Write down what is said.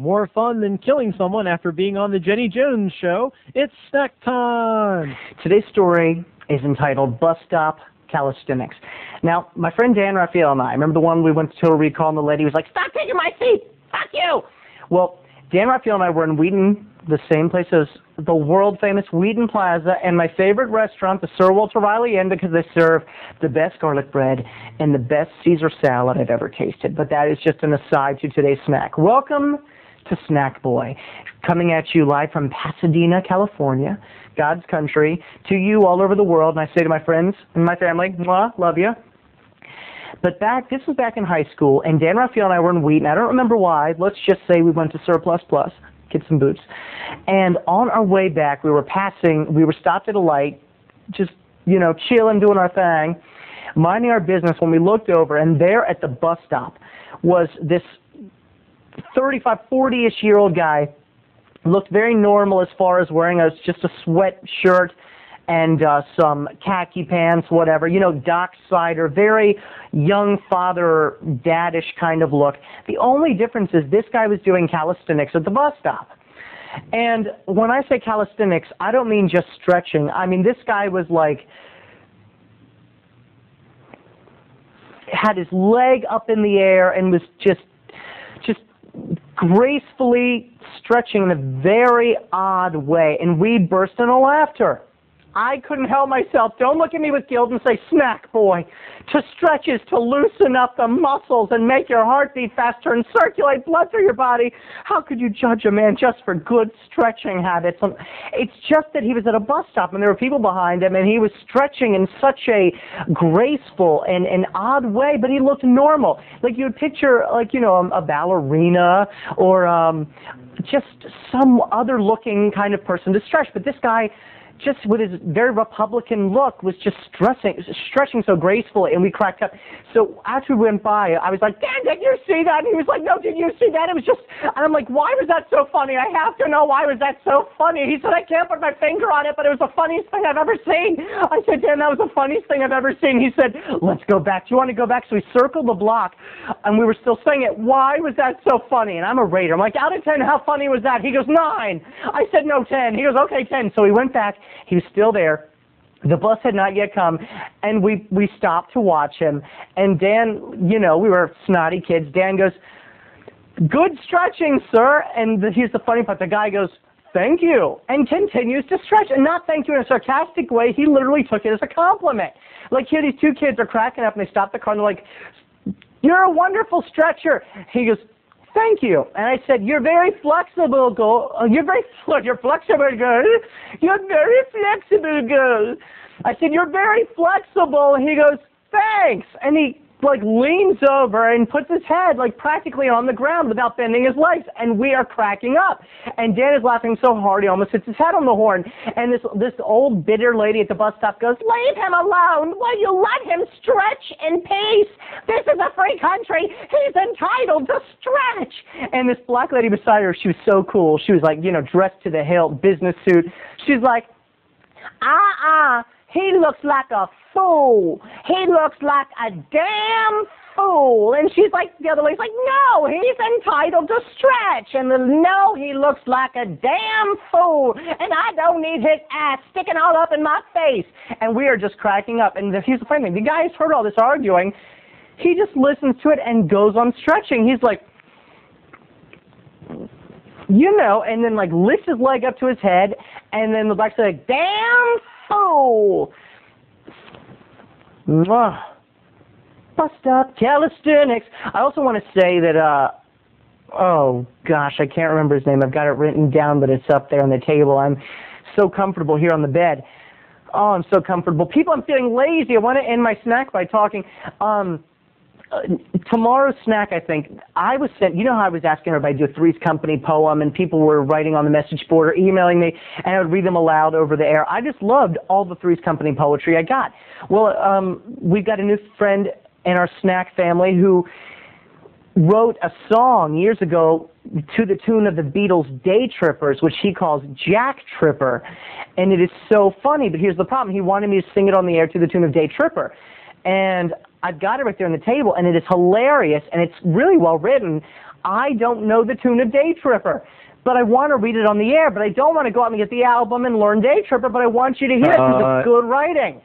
More fun than killing someone after being on the Jenny Jones show. It's snack time. Today's story is entitled Bus Stop Calisthenics. Now, my friend Dan Raphael and I, remember the one we went to a recall and the lady was like, "Stop taking my seat! Fuck you!" Well, Dan Raphael and I were in Wheaton, the same place as the world-famous Wheaton Plaza, and my favorite restaurant, the Sir Walter Raleigh Inn, because they serve the best garlic bread and the best Caesar salad I've ever tasted. But that is just an aside to today's snack. Welcome to Snackboy, coming at you live from Pasadena, California, God's country, to you all over the world. And I say to my friends and my family, mwah, love you. But this was back in high school, and Dan Raphael and I were in Wheaton. I don't remember why. Let's just say we went to Sir Plus Plus, get some boots. And on our way back, we were stopped at a light, just, chilling, doing our thing, minding our business, when we looked over, and there at the bus stop was this 35, 40-ish-year-old guy, looked very normal as far as wearing just a sweatshirt and some khaki pants, whatever, docksider, very young father, daddish kind of look. The only difference is this guy was doing calisthenics at the bus stop. And when I say calisthenics, I don't mean just stretching. I mean, this guy was like, had his leg up in the air and was just gracefully stretching in a very odd way. And we burst into laughter. I couldn't help myself. Don't look at me with guilt and say, "Snack boy." To stretch is to loosen up the muscles and make your heart beat faster and circulate blood through your body. How could you judge a man just for good stretching habits? It's just that he was at a bus stop and there were people behind him and he was stretching in such a graceful and an odd way, but he looked normal. Like you would picture, a ballerina or just some other looking kind of person to stretch. But this guy, just with his very Republican look, was just stretching so gracefully, and we cracked up. So after we went by, I was like, "Dan, did you see that?" And he was like, "No, did you see that?" It was just, and I'm like, "Why was that so funny? I have to know, why was that so funny?" He said, "I can't put my finger on it, but it was the funniest thing I've ever seen." I said, "Dan, that was the funniest thing I've ever seen." He said, "Let's go back. Do you want to go back?" So we circled the block, and we were still saying it. "Why was that so funny?" And I'm a rater. I'm like, "Out of 10, how funny was that?" He goes, 9. I said, "No, 10. He goes, "Okay, 10. So we went back. He was still there. The bus had not yet come, and we stopped to watch him. And Dan, we were snotty kids. Dan goes, "Good stretching, sir." And here's the funny part. The guy goes, "Thank you," and continues to stretch. And not thank you in a sarcastic way. He literally took it as a compliment. Like here, these two kids are cracking up, and they stop the car, and they're like, "You're a wonderful stretcher." He goes, "Thank you." And I said, "You're very flexible, girl. You're flexible, girl. You're very flexible, girl." I said, "You're very flexible." He goes, "Thanks." And he leans over and puts his head practically on the ground without bending his legs. And we are cracking up. And Dan is laughing so hard he almost hits his head on the horn. And this old bitter lady at the bus stop goes, "Leave him alone. Will you let him stretch in peace? This is a free country. He's entitled to stretch." And this black lady beside her, she was so cool. She was dressed to the hilt, business suit. She's like, "He looks like a fool. He looks like a damn fool." And she's like, the other lady's like, "No, he's entitled to stretch." And "No, he looks like a damn fool. And I don't need his ass sticking all up in my face." And we are just cracking up. And here's the funny thing. The guy has heard all this arguing. He just listens to it and goes on stretching. He's like, and then lifts his leg up to his head. And then the black guy's like, "Damn fool." Bus stop calisthenics. I also want to say that, oh gosh, I can't remember his name. I've got it written down, but it's up there on the table. I'm so comfortable here on the bed. Oh, I'm so comfortable. People, I'm feeling lazy. I want to end my snack by talking. Tomorrow's snack, I think, I was sent, how I was asking everybody to do a Three's Company poem, and people were writing on the message board or emailing me, and I would read them aloud over the air. I just loved all the Three's Company poetry I got. Well, we've got a new friend in our snack family who wrote a song years ago to the tune of the Beatles' Day Trippers, which he calls Jack Tripper. And it is so funny, but here's the problem. He wanted me to sing it on the air to the tune of Day Tripper. And I've got it right there on the table, and it is hilarious, and it's really well written. I don't know the tune of Day Tripper, but I want to read it on the air, but I don't want to go out and get the album and learn Day Tripper, but I want you to hear it because it's good writing.